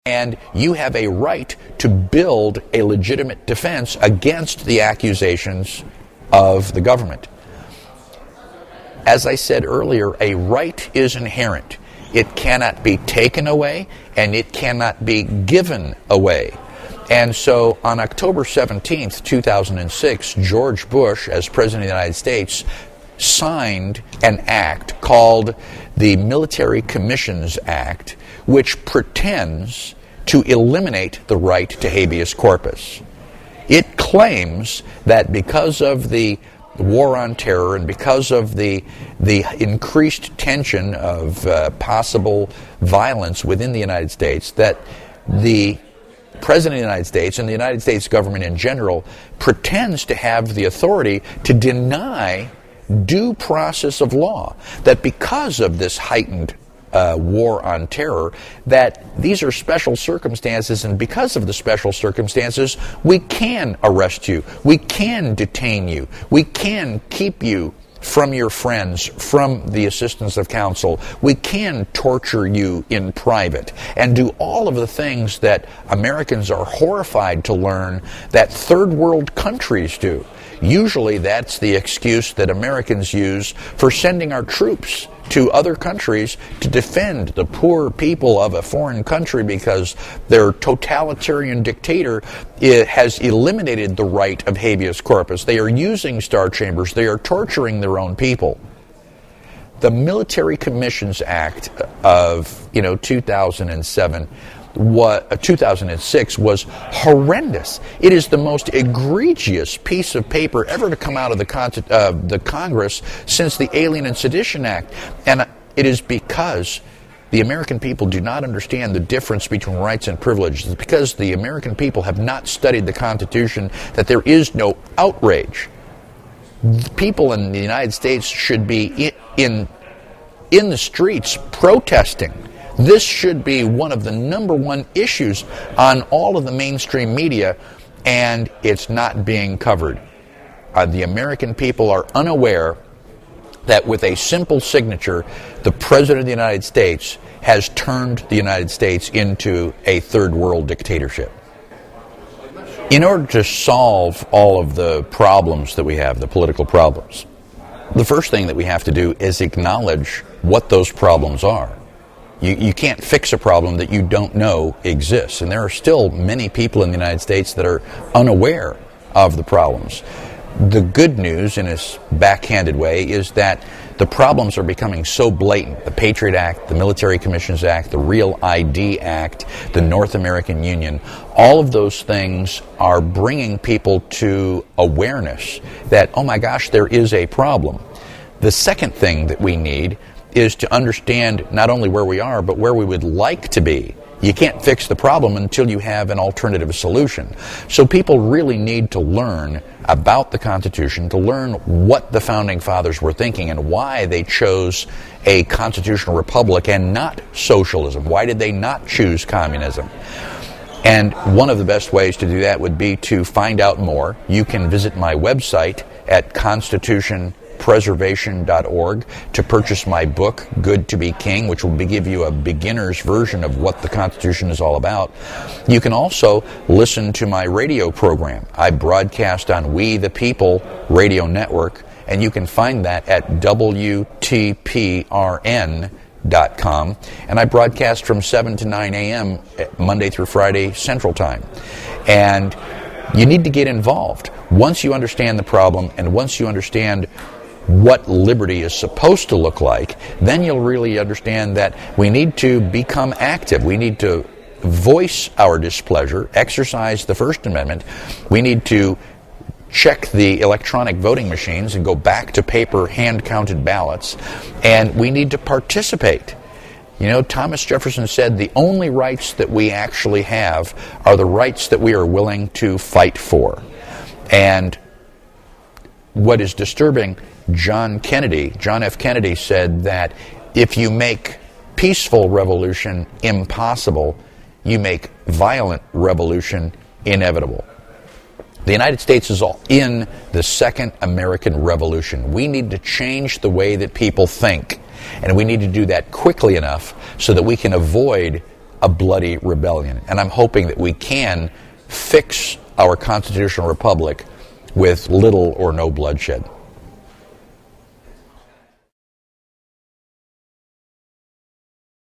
And you have a right to build a legitimate defense against the accusations of the government. As I said earlier, a right is inherent. It cannot be taken away, and it cannot be given away. And so on October 17th, 2006, George Bush, as President of the United States, signed an act called the Military Commissions Act, which pretends to eliminate the right to habeas corpus. It claims that because of the war on terror and because of the increased tension of possible violence within the United States, that the President of the United States and the United States government in general pretends to have the authority to deny due process of law, that because of this heightened war on terror, that these are special circumstances, and because of the special circumstances, we can arrest you, we can detain you, we can keep you from your friends, from the assistance of counsel, we can torture you in private, and do all of the things that Americans are horrified to learn that third world countries do. Usually that's the excuse that Americans use for sending our troops to other countries to defend the poor people of a foreign country because their totalitarian dictator has eliminated the right of habeas corpus. They are using star chambers. They are torturing their own people. The Military Commissions Act of 2006 was horrendous. It is the most egregious piece of paper ever to come out of the Congress since the Alien and Sedition Act. And it is because the American people do not understand the difference between rights and privileges. It's because the American people have not studied the Constitution that there is no outrage. People in the United States should be in the streets protesting. This should be one of the number one issues on all of the mainstream media, and it's not being covered. The American people are unaware that with a simple signature, the President of the United States has turned the United States into a third world dictatorship. In order to solve all of the problems that we have, the political problems, the first thing that we have to do is acknowledge what those problems are. You can't fix a problem that you don't know exists. And there are still many people in the United States that are unaware of the problems. The good news, in a backhanded way, is that the problems are becoming so blatant. The Patriot Act, the Military Commissions Act, the Real ID Act, the North American Union, all of those things are bringing people to awareness that, oh my gosh, there is a problem. The second thing that we need is to understand not only where we are, but where we would like to be. You can't fix the problem until you have an alternative solution. So people really need to learn about the Constitution, to learn what the Founding Fathers were thinking and why they chose a constitutional republic and not socialism. Why did they not choose communism? And one of the best ways to do that would be to find out more. You can visit my website at constitutionpreservation.org to purchase my book, Good to be King, which will give you a beginner's version of what the Constitution is all about. You can also listen to my radio program. I broadcast on We the People radio network, and you can find that at WTPRN.com, and I broadcast from 7 to 9 a.m. Monday through Friday Central Time. And you need to get involved. Once you understand the problem and once you understand what liberty is supposed to look like, then you'll really understand that we need to become active. We need to voice our displeasure, exercise the First Amendment. We need to check the electronic voting machines and go back to paper hand-counted ballots. And we need to participate. You know, Thomas Jefferson said the only rights that we actually have are the rights that we are willing to fight for. And what is disturbing, John F. Kennedy said that if you make peaceful revolution impossible, you make violent revolution inevitable. The United States is all in the Second American Revolution. We need to change the way that people think, and we need to do that quickly enough so that we can avoid a bloody rebellion. And I'm hoping that we can fix our constitutional republic with little or no bloodshed.